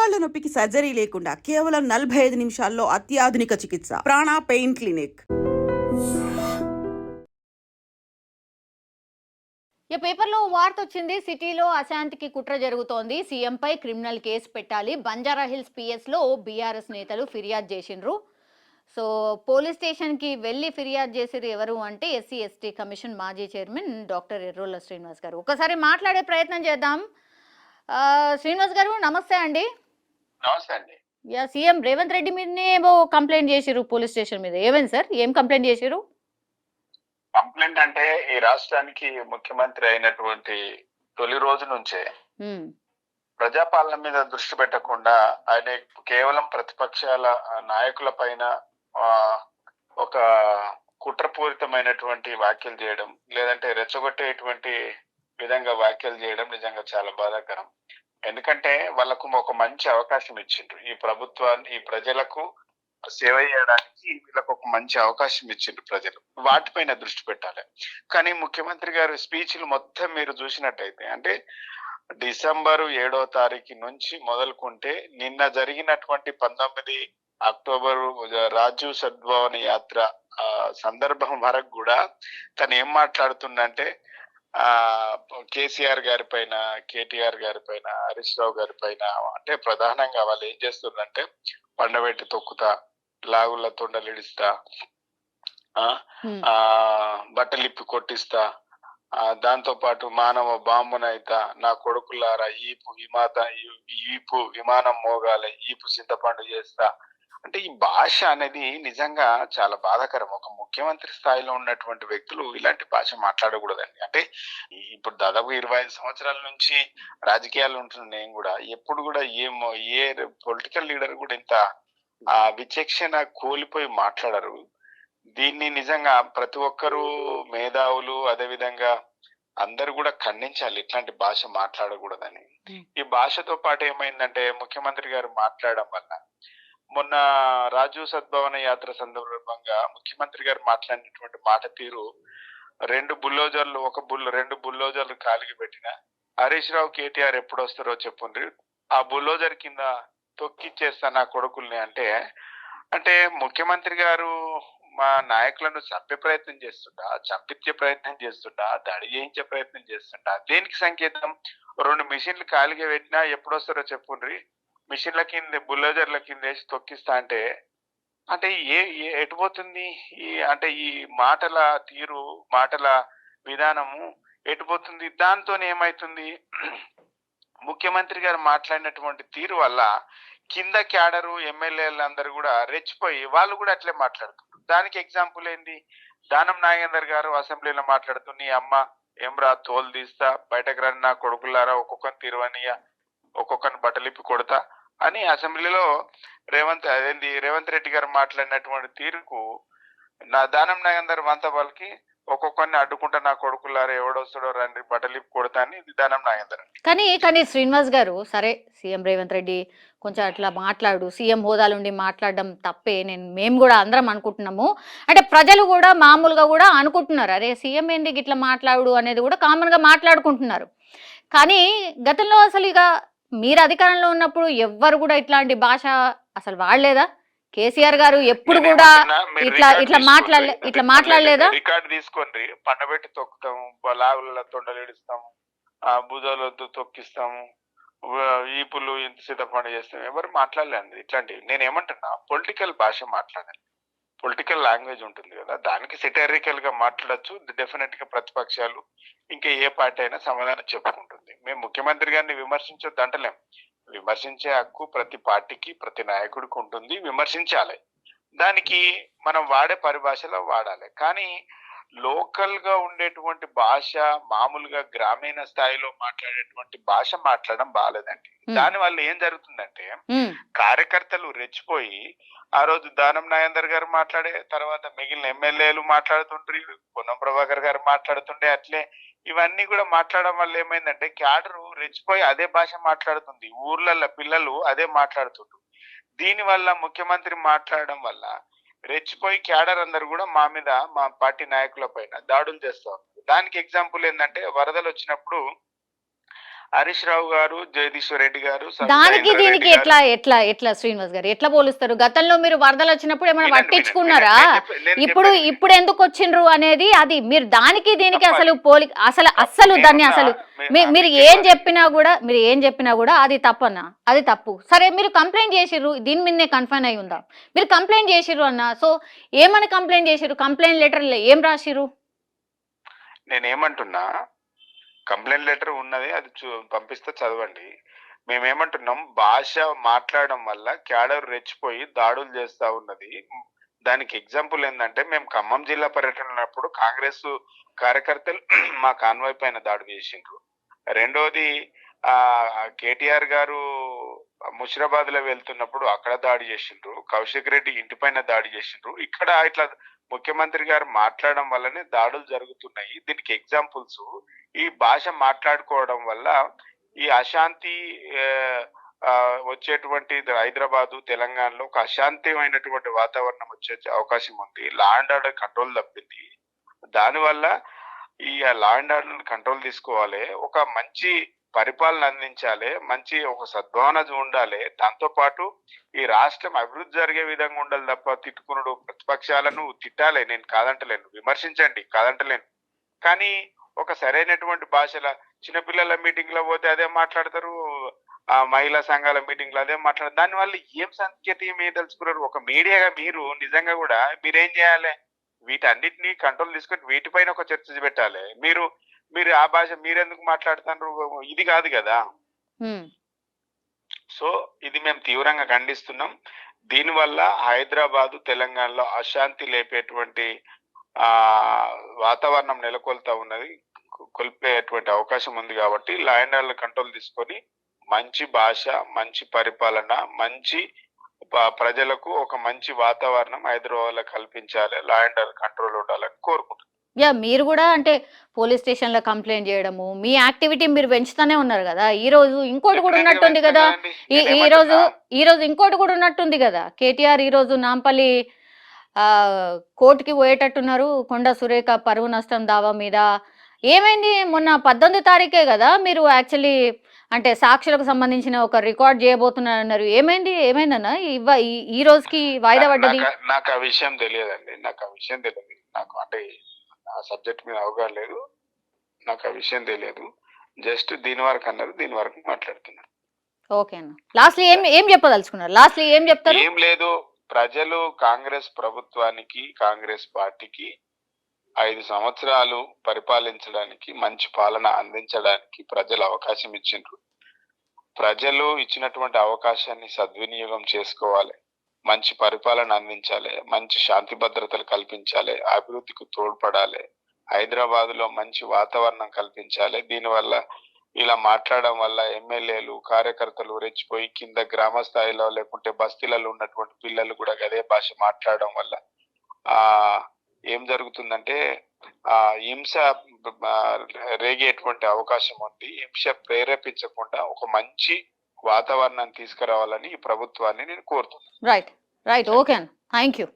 మోకాళ్ల నొప్పికి సర్జరీ లేకుండా కేవలం 45 నిమిషాల్లో అత్యాధునిక చికిత్స. ప్రాణ పెయిన్ క్లినిక్. ఈ పేపర్లో వార్త వచ్చింది. సిటీలో అశాంతికి కుట్ర జరుగుతోంది. సీఎంపై క్రిమినల్ కేసు పెట్టాలి. బంజారాహిల్స్ పిఎస్లో బీఆర్ఎస్ నేతలు ఫిర్యాదు చేసిండ్రు. సో పోలీస్ స్టేషన్కి వెళ్ళి ఫిర్యాదు చేసేది ఎవరు అంటే ఎస్సీ ఎస్టీ కమిషన్ మాజీ చైర్మన్ డాక్టర్ ఎర్రోల శ్రీనివాస్ గారు. ఒకసారి మాట్లాడే ప్రయత్నం చేద్దాం. శ్రీనివాస్ గారు నమస్తే అండి. నమస్తే అండి. సీఎం రేవంత్ రెడ్డి మీదనే ఏమో కంప్లైంట్ చేసిరు పోలీస్ స్టేషన్ మీద. ఏమైంది సార్? ఏం కంప్లైంట్ చేసిరు? కంప్లైంట్ అంటే ఈ రాష్ట్రానికి ముఖ్యమంత్రి అయినటువంటి తొలి రోజు నుంచే ప్రజాపాలన మీద దృష్టి పెట్టకుండా ఆయన కేవలం ప్రతిపక్షాల నాయకుల పైన ఒక కుట్రపూరితమైనటువంటి వ్యాఖ్యలు చేయడం, లేదంటే రెచ్చగొట్టేటువంటి విధంగా వ్యాఖ్యలు చేయడం నిజంగా చాలా బాధాకరం. ఎందుకంటే వాళ్ళకు ఒక మంచి అవకాశం ఇచ్చిండ్రు. ఈ ప్రభుత్వాన్ని, ఈ ప్రజలకు సేవ చేయడానికి వీళ్ళకు ఒక మంచి అవకాశం ఇచ్చిండ్రు ప్రజలు. వాటిపైన దృష్టి పెట్టాలి. కానీ ముఖ్యమంత్రి గారి స్పీచ్లు మొత్తం మీరు చూసినట్టయితే, అంటే డిసెంబర్ 7వ తారీఖు నుంచి మొదలుకుంటే నిన్న జరిగినటువంటి 19 అక్టోబర్ రాజీవ్ సద్భవన యాత్ర సందర్భం వరకు కూడా తను ఏం మాట్లాడుతుందంటే కేసీఆర్ గారి పైన, కేటీఆర్ గారి పైన, హరీష్ రావు గారి పైన, అంటే ప్రధానంగా వాళ్ళు ఏం చేస్తుందంటే పండబెట్టి తొక్కుతా, లాగుల తొండలిడిస్తా, బట్టలిప్పి కొట్టిస్తా, దాంతో పాటు మానవ బాంబునైతా, నా కొడుకులారా ఈపు విమానం మోగాల, ఈపు చింతపండు చేస్తా. అంటే ఈ భాష అనేది నిజంగా చాలా బాధాకరం. ఒక ముఖ్యమంత్రి స్థాయిలో ఉన్నటువంటి వ్యక్తులు ఇలాంటి భాష మాట్లాడకూడదండి. అంటే ఇప్పుడు దాదాపు 25 సంవత్సరాల నుంచి రాజకీయాలు ఉంటున్న నేను కూడా ఎప్పుడు కూడా ఏ పొలిటికల్ లీడర్ కూడా ఇంత విచక్షణ కోల్పోయి మాట్లాడరు. దీన్ని నిజంగా ప్రతి ఒక్కరూ మేధావులు, అదే విధంగా అందరు కూడా ఖండించాలి ఇట్లాంటి భాష మాట్లాడకూడదని. ఈ భాషతో పాటు ఏమైందంటే ముఖ్యమంత్రి గారు మాట్లాడడం వల్ల మొన్న రాజీవ్ సద్భవన యాత్ర సందర్భంగా ముఖ్యమంత్రి గారు మాట్లాడినటువంటి మాట తీరు, 2 బుల్లోజర్లు కాలికి పెట్టిన హరీష్ రావు, కేటీఆర్ ఎప్పుడు వస్తారో చెప్పుండ్రి, ఆ బుల్లోజర్ కింద తొక్కిచ్చేస్తా నా కొడుకుల్ని అంటే ముఖ్యమంత్రి గారు మా నాయకులను చంపే ప్రయత్నం చేస్తుంటా, చంపించే ప్రయత్నం చేస్తుంటా, దాడి చేయించే ప్రయత్నం చేస్తుంటా. దేనికి సంకేతం? 2 మిషన్లు కాలిగా పెట్టినా ఎప్పుడు వస్తారో చెప్పుండ్రి, మిషన్ల కింద బుల్లోజర్ల కింద వేసి తొక్కిస్తా అంటే ఎటుపోతుంది? అంటే ఈ మాటల తీరు, మాటల విధానము ఎటుపోతుంది? దాంతో ఏమైతుంది? ముఖ్యమంత్రి గారు మాట్లాడినటువంటి తీరు వల్ల కింద క్యాడరు, ఎమ్మెల్యేలు అందరూ కూడా రెచ్చిపోయి వాళ్ళు కూడా అట్లే మాట్లాడుతున్నారు. దానికి ఎగ్జాంపుల్ ఏంది? దానం నాగేందర్ గారు అసెంబ్లీలో మాట్లాడుతూ, నీ అమ్మ ఏమ్రా తోలు తీస్తా, బయటకు రండి నా కొడుకులారా, ఒక్కొక్కరిని తిరువనియ, ఒక్కొక్కరిని బట్టలిప్పి కొడతా అని అసెంబ్లీలో రేవంత్ రెడ్డి గారు మాట్లాడినటువంటి తీరుకు నా దానం నాగేందర్ వంత వాళ్ళకి ఒక్కొక్కరిని అడ్డుకుంటా, నా కొడుకులారా ఎవడొస్తాడో రండి బట్టలిప్పి కొడతా అని దానం నాగేందర్. కానీ శ్రీనివాస్ గారు, సరే సీఎం రేవంత్ రెడ్డి కొంచెం అట్లా మాట్లాడు, సీఎం హోదాలుండి మాట్లాడడం తప్పే, మేము కూడా అందరం అనుకుంటున్నాము. అంటే ప్రజలు కూడా మామూలుగా కూడా అనుకుంటున్నారు, అరే సీఎం ఏంది ఇట్లా మాట్లాడు అనేది కూడా కామన్ గా మాట్లాడుకుంటున్నారు. కానీ గతంలో అసలు ఇక మీరు అధికారంలో ఉన్నప్పుడు ఎవ్వరు కూడా ఇట్లాంటి భాష అసలు వాడలేదా? కేసీఆర్ గారు ఎప్పుడు కూడా ఇట్లా మాట్లాడలేదా? రికార్డు తీసుకోండి. పండబెట్టి తొక్కుతాము, లాగుల తొండలేడుస్తాము, భుజాలతో తొక్కిస్తాము, ఈపులు ఇంత సిద్ధపండు చేస్తాం, ఎవరు మాట్లాడలేదు ఇట్లాంటివి. నేను ఏమంటున్నా, పొలిటికల్ భాష మాట్లాడాలి, పొలిటికల్ లాంగ్వేజ్ ఉంటుంది కదా, దానికి సెటరికల్ గా మాట్లాడచ్చు. డెఫినెట్ గా ప్రతిపక్షాలు ఇంకా ఏ పార్టీ అయినా సమాధానం చెప్పుకుంటుంది. మేము ముఖ్యమంత్రి గారిని విమర్శించొద్దు అంటలేం. విమర్శించే హక్కు ప్రతి పార్టీకి, ప్రతి నాయకుడికి ఉంటుంది, విమర్శించాలి. దానికి మనం వాడే పరిభాషలో వాడాలి. కానీ లోకల్ గా ఉండేటువంటి భాష, మామూలుగా గ్రామీణ స్థాయిలో మాట్లాడేటువంటి భాష మాట్లాడడం బాగాలేదండి. దాని వల్ల ఏం జరుగుతుందంటే కార్యకర్తలు రెచ్చిపోయి, ఆ రోజు దానం నాగేందర్ గారు మాట్లాడే తర్వాత మిగిలిన ఎమ్మెల్యేలు మాట్లాడుతుండ్రి, పొన్నం ప్రభాకర్ గారు మాట్లాడుతుండే, అట్లే ఇవన్నీ కూడా మాట్లాడడం వల్ల ఏమైందంటే క్యాడరు రెచ్చిపోయి అదే భాష మాట్లాడుతుంది, ఊర్లలో పిల్లలు అదే మాట్లాడుతుండ్రు. దీని వల్ల ముఖ్యమంత్రి మాట్లాడడం వల్ల రెచ్చిపోయి క్యాడర్ అందరు కూడా మా మీద, మా పార్టీ నాయకుల పైన దాడులు చేస్తా ఉన్నారు. దానికి ఎగ్జాంపుల్ ఏంటంటే వరదలు వచ్చినప్పుడు హరీష్ రావు గారు, జగదీశ్వర్ రెడ్డి గారు, దానికి సబితా దీనికి ఇంద్రారెడ్డి గారు. ఎట్లా శ్రీనివాస్ గారు ఎట్లా పోలుస్తారు? గతంలో మీరు వరదలు వచ్చినప్పుడు ఏమైనా వినండి, పట్టించుకున్నారా? నేను ఇప్పుడు చెప్పేది ఇప్పుడు ఎందుకు వచ్చిండ్రు అనేది అది మీరు దానికి దీనికి తప్పది. అసలు పోలి అసలు అస్సలు దాన్ని నేనున్నా, అసలు మీరు ఏం చెప్పినా కూడా అది తప్పన్నా, అది తప్పు. సరే మీరు కంప్లైంట్ చేసిర్రు, దీని మీదనే కన్ఫైన్ అయి ఉందా? మీరు కంప్లైంట్ చేసిర్రు అన్న, సో ఏమని కంప్లైంట్ చేసిర్రు? కంప్లైంట్ లెటర్ ఏం రాసిర్రు? నేనేమంటున్నా, కంప్లైంట్ లెటర్ ఉన్నది, అది పంపిస్తే చదవండి. మేమేమంటున్నాం, భాష మాట్లాడడం వల్ల క్యాడర్ రెచ్చిపోయి దాడులు చేస్తా ఉన్నది. దానికి ఎగ్జాంపుల్ ఏంటంటే, మేము ఖమ్మం జిల్లా పర్యటన ఉన్నప్పుడు కాంగ్రెస్ కార్యకర్తలు మా కాన్వాయ్ పైన దాడి చేసిండ్రు. రెండోది కేటీఆర్ గారు ముషిరాబాద్ లో వెళ్తున్నప్పుడు అక్కడ దాడి చేసిండ్రు. కౌశిక్ రెడ్డి ఇంటి పైన దాడి చేసిండ్రు. ఇక్కడ ఇట్లా ముఖ్యమంత్రి గారు మాట్లాడడం వల్లనే దాడులు జరుగుతున్నాయి. దీనికి ఎగ్జాంపుల్స్ ఈ భాష మాట్లాడుకోవడం వల్ల ఈ అశాంతి వచ్చేటువంటి హైదరాబాదు, తెలంగాణలో ఒక అశాంతిమైనటువంటి వాతావరణం వచ్చే అవకాశం ఉంది. లా అండ్ ఆర్డర్ కంట్రోల్ తప్పింది. దానివల్ల ఈ లా అండ్ ఆర్డర్ కంట్రోల్ తీసుకోవాలి, ఒక మంచి పరిపాలన అందించాలి, మంచి ఒక సద్భావన ఉండాలి. దాంతో పాటు ఈ రాష్ట్రం అభివృద్ధి జరిగే విధంగా ఉండాలి తప్ప తిట్టుకునుడు, ప్రతిపక్షాలను తిట్టాలి, నేను కాదంటలేను, విమర్శించండి కాదంటలేను. కానీ ఒక సరైనటువంటి భాషల చిన్నపిల్లల మీటింగ్ లో పోతే అదే మాట్లాడతారు, మహిళా సంఘాల మీటింగ్ లో అదే మాట్లాడతారు. దానివల్ల ఏం సంకేతం ఏం తెలుసుకున్నారు? ఒక మీడియాగా మీరు నిజంగా కూడా మీరేం చేయాలి? వీటన్నిటిని కంట్రోల్ తీసుకొని వీటిపైన ఒక చర్చ పెట్టాలి. మీరు ఆ భాష మీరెందుకు మాట్లాడుతున్నారు? ఇది కాదు కదా. సో ఇది మేము తీవ్రంగా ఖండిస్తున్నాం. దీనివల్ల హైదరాబాదు, తెలంగాణలో అశాంతి లేపేటువంటి వాతావరణం నెలకొల్తా ఉన్నది, కొల్పేటువంటి అవకాశం ఉంది. కాబట్టి లా అండ్ ఆర్డర్ కంట్రోల్ తీసుకొని మంచి భాష, మంచి పరిపాలన, మంచి ప్రజలకు ఒక మంచి వాతావరణం హైదరాబాద్ లో కల్పించాలి, లా అండ్ ఆర్డర్ కంట్రోల్ ఉండాలని కోరుకుంటున్నాం. మీరు కూడా అంటే పోలీస్ స్టేషన్ లో కంప్లైంట్ చేయడము, మీ యాక్టివిటీ మీరు పెంచుతానే ఉన్నారు కదా. ఈ రోజు ఇంకోటి కూడా ఉన్నట్టుంది కదా, ఈ రోజు ఇంకోటి కూడా ఉన్నట్టుంది కదా. కేటీఆర్ ఈ రోజు నాంపల్లి కోర్టుకి పోయేటట్టున్నారు, కొండ సురేఖ పరువు నష్టం దావా మీద. ఏమైంది? మొన్న 18 తారీఖే కదా మీరు యాక్చువల్లీ అంటే సాక్షులకు సంబంధించిన ఒక రికార్డ్ చేయబోతున్నారన్నారు. ఏమైందన్నా ఈ రోజుకి వాయిదా పడ్డది? నాకు ఆ విషయం తెలియదండి, నాకు అంటే ఆ సబ్జెక్ట్ మీద అవగాహన లేదు, నాకు ఆ విషయం తెలియదు. జస్ట్ దీని వరకు అన్నారు, దీని వరకు మాట్లాడుతున్నారు. ఓకే అన్న, లాస్ట్ ఏం చెప్పదలుచుకున్నారు? లాస్ట్ ఏం చెప్తారు? ఏం లేదు, ప్రజలు కాంగ్రెస్ ప్రభుత్వానికి, కాంగ్రెస్ పార్టీకి 5 సంవత్సరాలు పరిపాలించడానికి, మంచి పాలన అందించడానికి ప్రజలు అవకాశం ఇచ్చిండ్రు. ప్రజలు ఇచ్చినటువంటి అవకాశాన్ని సద్వినియోగం చేసుకోవాలి, మంచి పరిపాలన అందించాలి, మంచి శాంతి భద్రతలు కల్పించాలి, అభివృద్ధికి తోడ్పడాలి, హైదరాబాద్ లో మంచి వాతావరణం కల్పించాలి. దీనివల్ల ఇలా మాట్లాడడం వల్ల ఎమ్మెల్యేలు, కార్యకర్తలు రెచ్చిపోయి కింద గ్రామ స్థాయిలో లేకుంటే బస్తీలలో ఉన్నటువంటి పిల్లలు కూడా అదే భాష మాట్లాడడం వల్ల ఏం జరుగుతుందంటే హింస రేగేటువంటి అవకాశం ఉంది. హింస ప్రేరేపించకుండా ఒక మంచి వాతావరణాన్ని తీసుకురావాలని ఈ ప్రభుత్వాన్ని నేను కోరుతున్నాను. రైట్, ఓకే అన్న, థ్యాంక్ యూ.